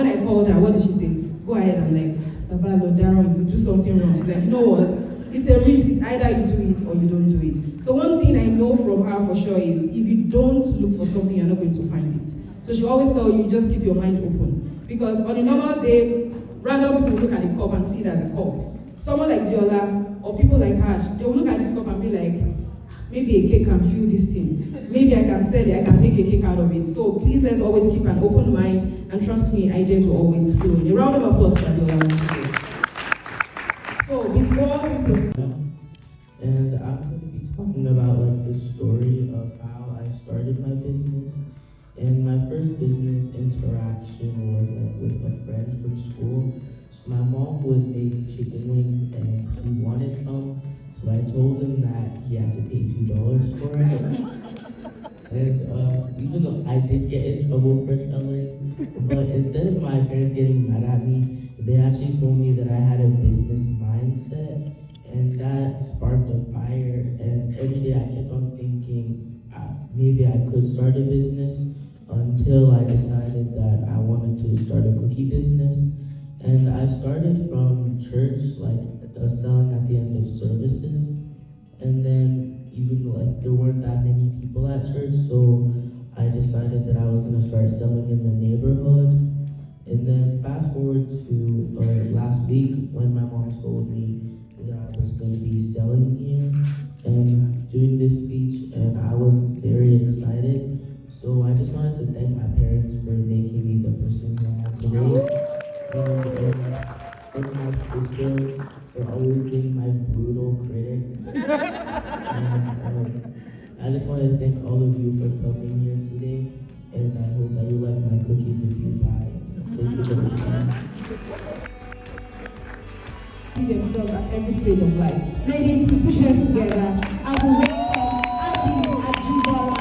when I called her, what did she say? Go ahead. I'm like, Baba Lodaro, if you do something wrong. She's like, you know what? It's a risk. It's either you do it or you don't do it. So one thing I know from her for sure is if you don't look for something, you're not going to find it. So she always tell you, just keep your mind open. Because on a normal day, random people look at a cup and see it as a cup. Someone like Diola or people like her, they will look at this cup and be like, maybe a cake can fill this thing. Maybe I can sell it, I can make a cake out of it. So please let's always keep an open mind, and trust me, ideas will always flow. A round of applause for Diola once again. So before we proceed, and I'm going to be talking about like the story of how I started my business. And my first business interaction was like with a friend from school. So my mom would make chicken wings and he wanted some. So I told him that he had to pay $2 for it. And even though I did get in trouble for selling, but instead of my parents getting mad at me, they actually told me that I had a business mindset, and that sparked a fire. And every day I kept on thinking maybe I could start a business, until I decided that I wanted to start a cookie business. And I started from church, like selling at the end of services. And then even like there weren't that many people at church, so I decided that I was gonna start selling in the neighborhood. And then fast forward to last week when my mom told me that I was gonna be selling here and doing this speech, and I was very excited. So I just wanted to thank my parents for making me the person who I am today. And my sister for always being my brutal critic. And I just want to thank all of you for coming here today. And I hope that you like my cookies if you buy. Thank you for listening. See themselves at every stage of life. Ladies, please put your hands together. I will welcome Abby Ajibola.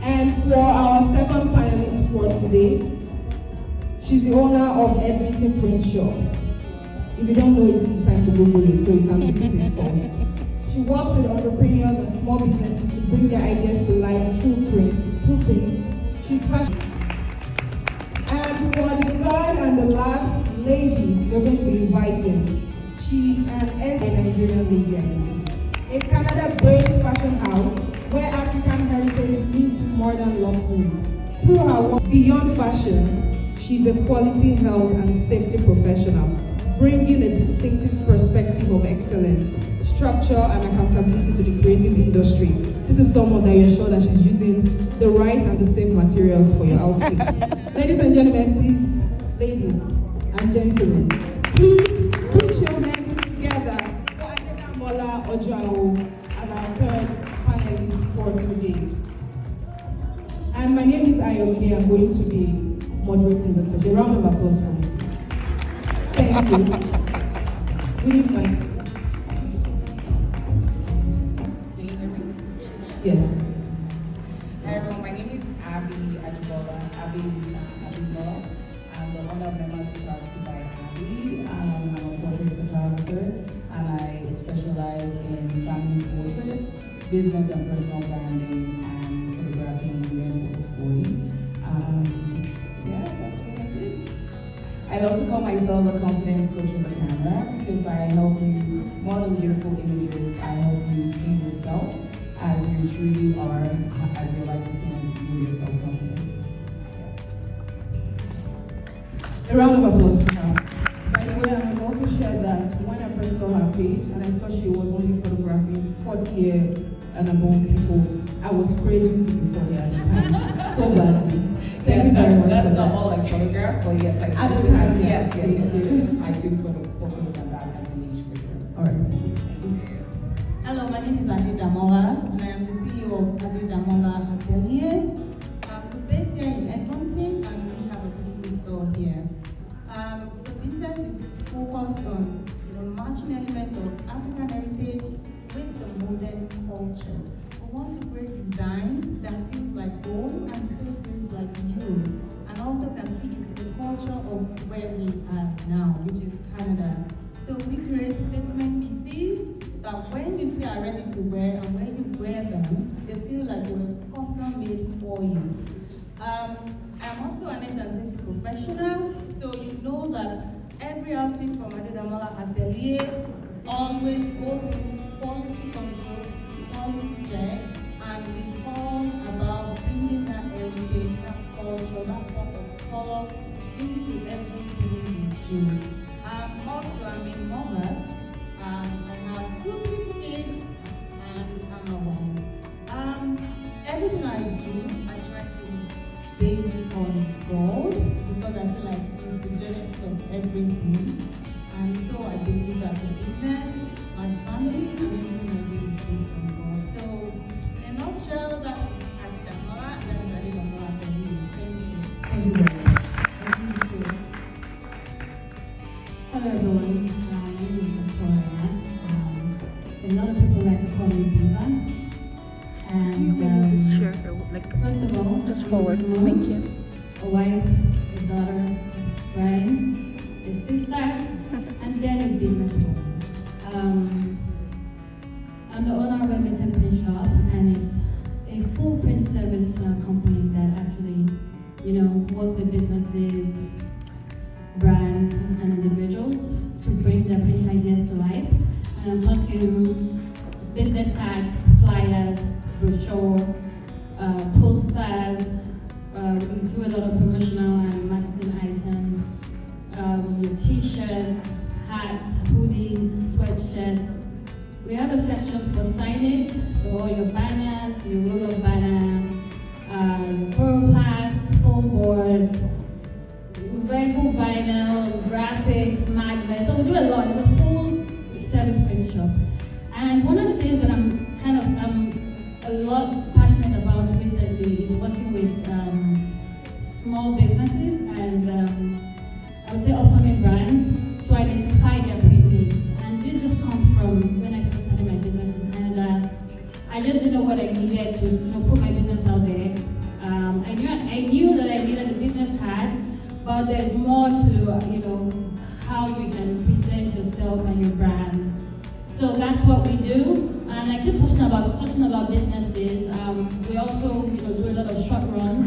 And for our second panelist for today, she's the owner of Edmonton Print Shop. If you don't know it, it's time to Google it so you can visit this phone. She works with entrepreneurs and small businesses to bring their ideas to life through print. She's passionate. And for the third and the last lady we're going to be inviting, she's an Nigerian lady, a Canada-based fashion house where African heritage meets modern luxury. Through her work beyond fashion, she's a quality health and safety professional, bringing a distinctive perspective of excellence, structure, and accountability to the creative industry. This is someone that you're sure that she's using the right and the same materials for your outfit. Ladies and gentlemen, please, ladies and gentlemen, please put your hands together for Adedamola Ojao as our third panelist for today. And my name is Ayomide. I'm going to be moderating the session. A round of applause for me. Thank you. Good evening. Yes. Hi everyone, my name is Abby Ajibola. Abby. I'm the owner of Membership Photography by Abby. I'm a portrait photographer, and I specialize in family portraits, business and personal branding, and photographing women over 40. Yeah, that's what I do. I also call myself a confidence coach in the camera because I help you, more than beautiful images, I help you see yourself as you truly are, as you like to see and to use yourself confidence. A round of applause for her. By the way, I must also share that when I first saw her page and I saw she was only photographing 40-year and above people, I was craving to be 40 at the time. So badly. Thank you very much for that. That's not all I photograph, but yes, I do. At the time, yes. you. I do focus on that as a niche for sure. All right, thank you. Hello, my name is Adundiaries, and I am the CEO of Adundiaries Atelier. We're based here in Edmonton, and we have a physical store here. The business is focused on matching element of African heritage with the modern culture. We want to create designs that feels like home and still feels like you, and also can fit into the culture of where we are now, which is Canada. So we create statement pieces that when you see are ready to wear and when you wear them, they feel like you're made for you. I'm also an agency professional, so you know that every outfit from Adundiaries Atelier always goes through quality control, quality check, and it's all about bringing that heritage, that culture, that pop of color into everything we do. Also, I'm a mother. I have 2 little kids, and I'm a wife. Everything I do, I try to base it on God, because I feel like it's the genesis of everything. And so I believe that the business, my family, and everything I do is based on God. So, in a nutshell, that is Adundiaries, that is Adundiaries for me. Thank you. Thank you very much. Thank you too. Hello everyone, my name is Victoria. A lot of people like to call me Beaver. And first of all, Just forward. I'm a mom, Thank you. a wife, a daughter, a friend, a sister, and then a businesswoman. I'm the owner of Edmonton print shop, and it's a full print service company that actually, work with businesses, brands, and individuals to bring their print ideas to life. And I'm talking business cards, flyers, brochure, posters. We do a lot of promotional and marketing items. Your t-shirts, hats, hoodies, sweatshirts. We have a section for signage, so all your banners, your roll-up banner, your coroplast, foam boards, vehicle vinyl, graphics, magnets. So we do a lot. It's a full service print shop. And one of the things that I'm a lot passionate about recently is working with small businesses and I would say upcoming brands to identify their print needs. And this just comes from when I first started my business in Canada. I just didn't know what I needed to put my business out there. I knew that I needed a business card, but there's more to how you can present yourself and your brand. So that's what we do. And I keep talking about businesses. We also do a lot of short runs.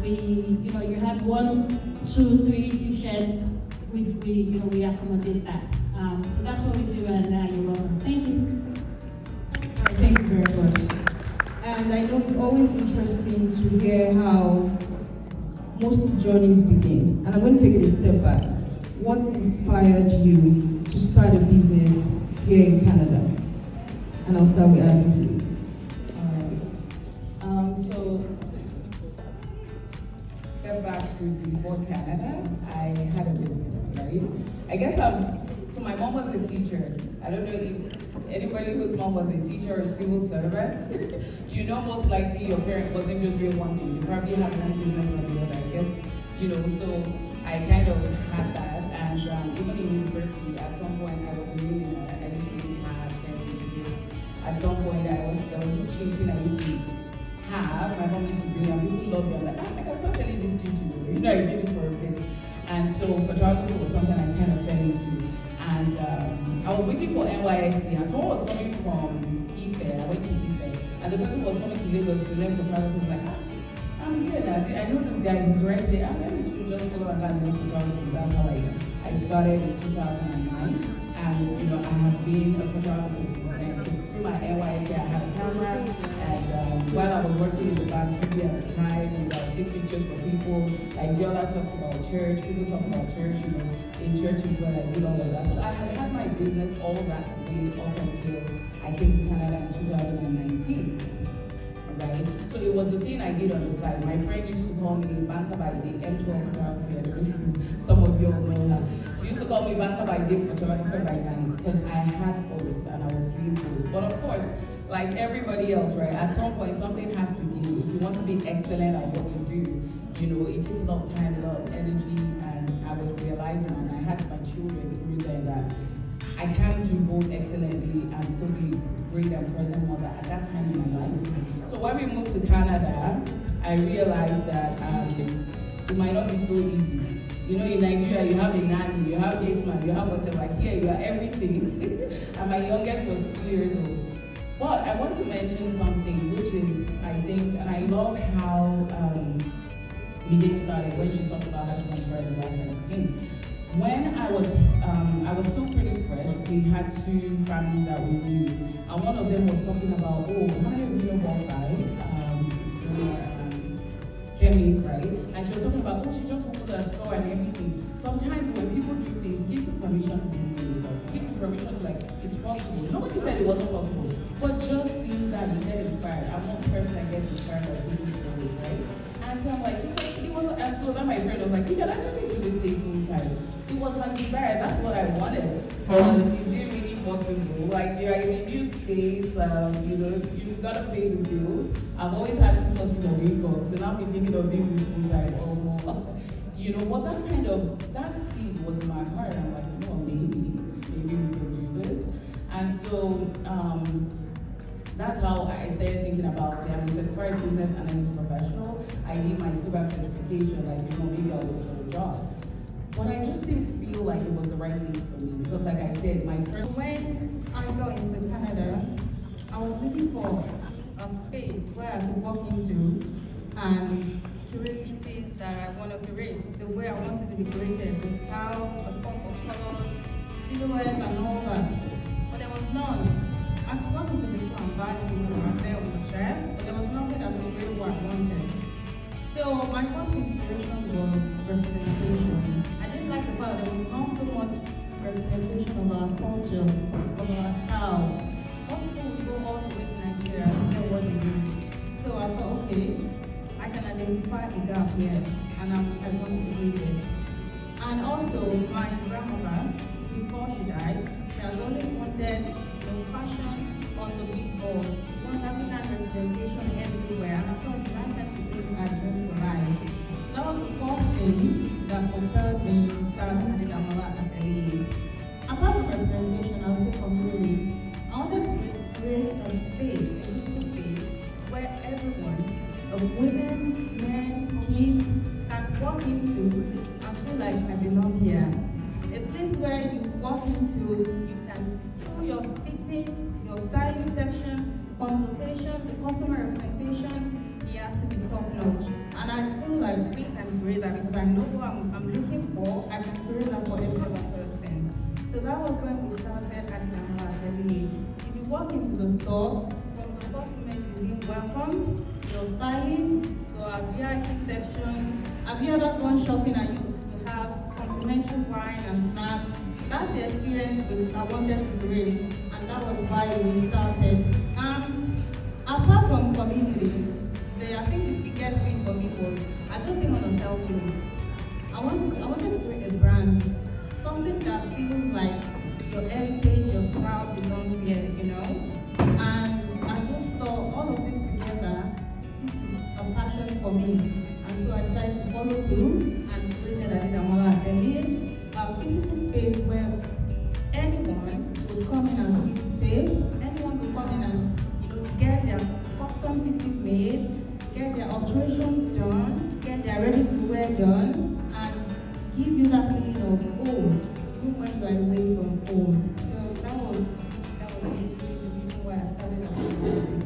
You have 1, 2, 3 t-shirts. We accommodate that. So that's what we do, and you're welcome. Thank you. Thank you very much. And I know it's always interesting to hear how most journeys begin. And I'm going to take it a step back. What inspired you to start a business here in Canada? And I'll start with Abby, please. So, step back to before Canada, I had a business, right? I guess so my mom was a teacher. I don't know if anybody whose mom was a teacher or a civil servant, most likely your parent wasn't just doing one thing. You probably had one business or the other, I guess, so I kind of had that. And even in university, at some point I was a millionaire. I used to have business. At some point there was cheating I used to have. My mom used to bring and people loved me. I'm like, I can start selling this cheap to you. I did it for a bit. And so photography was something I kind of fell into. And I was waiting for NYSC, and someone was coming from Ife. I went to Ife, and the person was coming to Lagos to learn photography. I was like, I'm here now. I know this guy, he's right there. I'm going to just follow and learn photography. That's how I started in 2009. And I have been a photographer since then. So through my NYSC, I had a camera. And while I was working in the bank at the time, I would take pictures for people. Like Jola talked about church, people talk about church, in churches where I did all of that. So I had my business all that way up until I came to Canada in 2019. Right? So it was the thing I did on the side. My friend used to call me Banker by Day, M12 photography. I don't know if some of you all know her. She used to call me Banker by Day, photographer by night, because I had both and I was doing both. But of course, like everybody else, right? At some point, something has to give. If you want to be excellent at what you do, it takes a lot of time, a lot of energy, and I was realizing, and I had my children through there, that I can't do both excellently and still be great and present mother at that time in my life. So when we moved to Canada, I realized that it might not be so easy. In Nigeria, you have a nanny, you have 8 months, you have whatever. Here, you are everything. And my youngest was 2 years old. But I want to mention something, which is, I I think, and I love how Mide started when she talked about how she was inspired the last time she came. When I was still pretty fresh, we had two families that we knew, and one of them was talking about, oh, how many of you know Ball Five? It's Jamie, right? And she was talking about, oh, she just opened a store and everything. Sometimes when people do things, it gives you permission to do yourself. It gives you permission to, like, it's possible. Nobody said it wasn't possible, but just seeing that you get inspired. I'm one person that gets inspired by people's stories, right? And so I'm like, she's like, it wasn't, and so then my friend was like, you can actually do this thing full time. It was my desire, that's what I wanted. But is it really possible? Like, you're in a new space, you know, you've got to pay the bills. I've always had two sources of income, so now I'm thinking of doing this full time or more. You know, but that seed was in my heart. I'm like, you know, maybe we can do this. And so, that's how I started thinking about it. I'm a certified business analyst professional. I need my CBAP certification, like, you know, maybe I'll look for a job. But I just didn't feel like it was the right thing for me because, like I said, my first. When I got into Canada, I was looking for a space where I could walk into and curate pieces that I want to curate, the way I want it to be curated, the style, the pop of colors, silhouette, and all that. But there was none. I could walk into the store and buy things and there on the shelf, but there was nothing that would really what I wanted. So my first inspiration was representation. I didn't like the fact that there was not so much representation of our culture, of our style. Most people would go all the way to Nigeria to know what they do. So I thought, okay, I can identify a gap here, and I want to bridge it. And also, my grandmother, before she died, she has always wanted fashion on the big board, having that representation everywhere, and I thought that had to bring our dreams alive. So that was the first thing that propelled me to start Adundiaries at the age. Apart from representation, I would say community. I wanted to create a space, a physical space, where everyone, women, men, kids, can walk into and feel like I belong here. A place where you walk into, you can do your fitting, your styling section, consultation, the customer representation, it has to be top notch. And I feel like we can create that because I know what I'm looking for. I can create that for every other person. So that was when we started at Adundiaries. If you walk into the store, from the first moment you're being welcomed to your styling, to our VIP section. Have you ever gone shopping and you have complimentary wine and snacks? That's the experience I wanted to create, and that was why we started. Apart from community, I think the biggest thing for me was I just didn't want to sell clothes. I wanted to create a brand, something that feels like your heritage, your style belongs here, you know. And I just thought all of this together, this is a passion for me, and so I decided to follow through and created Adundiaries, a physical space where anyone would come in and feel safe. Anyone would come in and get their custom pieces made, get their alterations done, get their ready-to-wear done, and give you that feeling of home, even when you are away from home. So that was basically the reason why I started Adundiaries.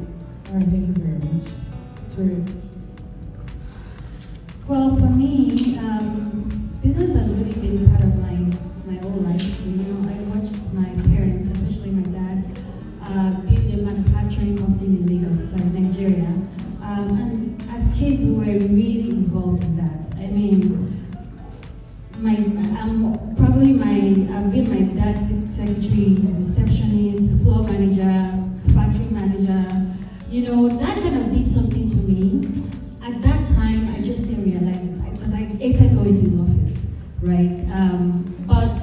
All right, thank you very much. Victoria. Well, for me, business has really been part of my whole life. You know, I watched my parents, especially my dad, build a manufacturing company in Lagos, Nigeria. And as kids, we were really involved in that. I mean, I've been my dad's secretary, receptionist, floor manager, factory manager. You know, that kind of did something to me. At that time, I just didn't realize it because I hated going to the office, right? But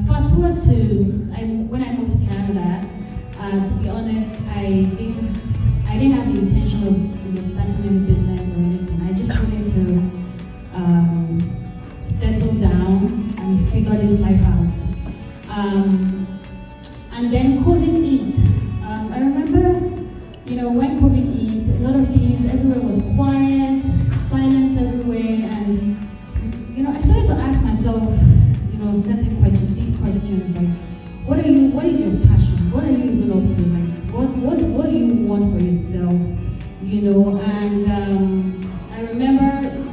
fast forward to when I moved to Canada. To be honest, I didn't have the intention of starting any business or anything. I just wanted to settle down and figure this life out. And then COVID hit. I remember, when COVID and I remember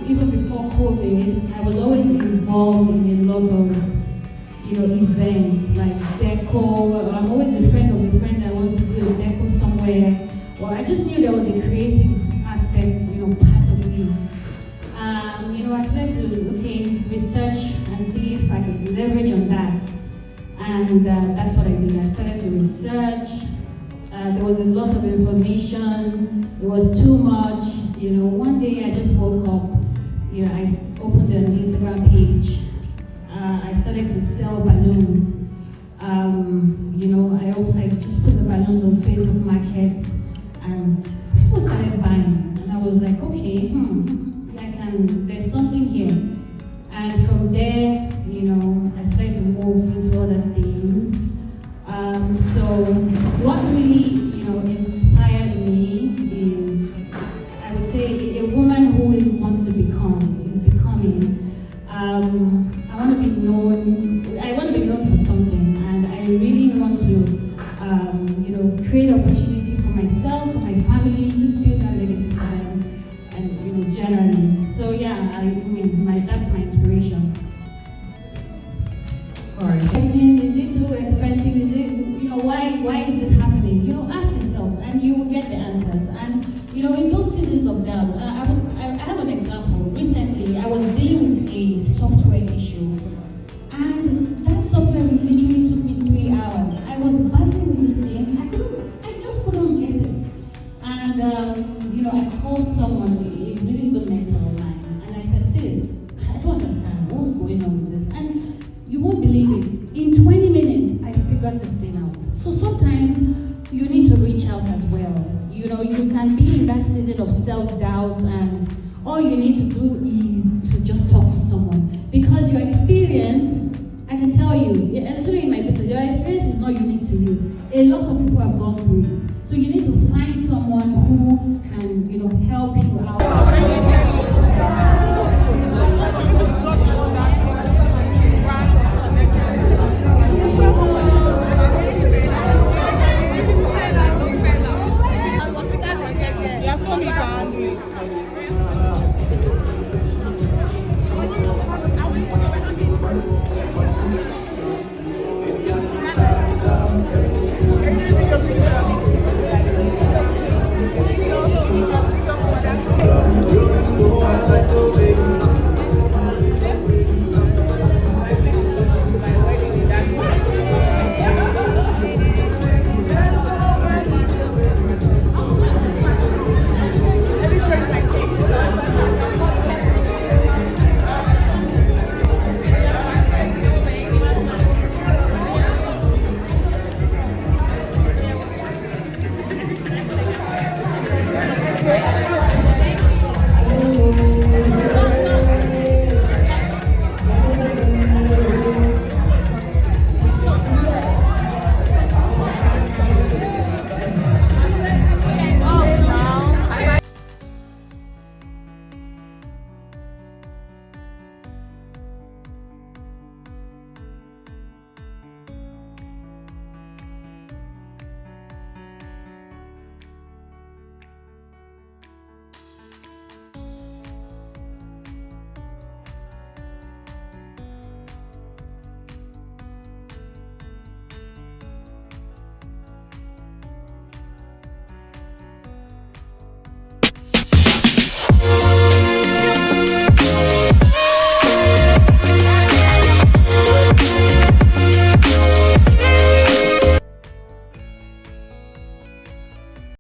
even before COVID, I was always involved in a lot of events like deco. I'm always a friend of a friend that wants to do a deco somewhere. Well, I just knew there was a creative aspect, part of me. I started to research and see if I could leverage on that, and that's what I did. I started to research. There was a lot of information. It was too much. One day I just woke up. I opened an Instagram page. I started to sell balloons. I just put the balloons on Facebook Markets, and people started buying. And I was like, okay, there's something here. And from there, I started to move into other things. So what really, inspired me is, I would say, a woman who wants to is becoming. I want to be known for something, and I really want to, create opportunity for myself, for my family, just build that legacy for them, and generally. So yeah, that's my inspiration. All right. Is it too expensive? Is it, why is this happening? Ask yourself, and you will get the answers. And in those seasons of doubt, I have an example. Recently, I was dealing with a software issue, and that software literally took me 3 hours. I was battling with this thing. I just couldn't get it. And I called someone, a really good mentor of mine, and I said, sis, I don't understand what's going on with this. And you won't believe it. In 20 minutes, I figured this thing out. So sometimes you need to reach out as well. You can be in that season of self-doubt, and all you need to do is to just talk to someone. Because your experience, I can tell you, especially in my business, your experience is not unique to you. A lot of people have gone through it. So you need to find someone who can, help you out. Yeah,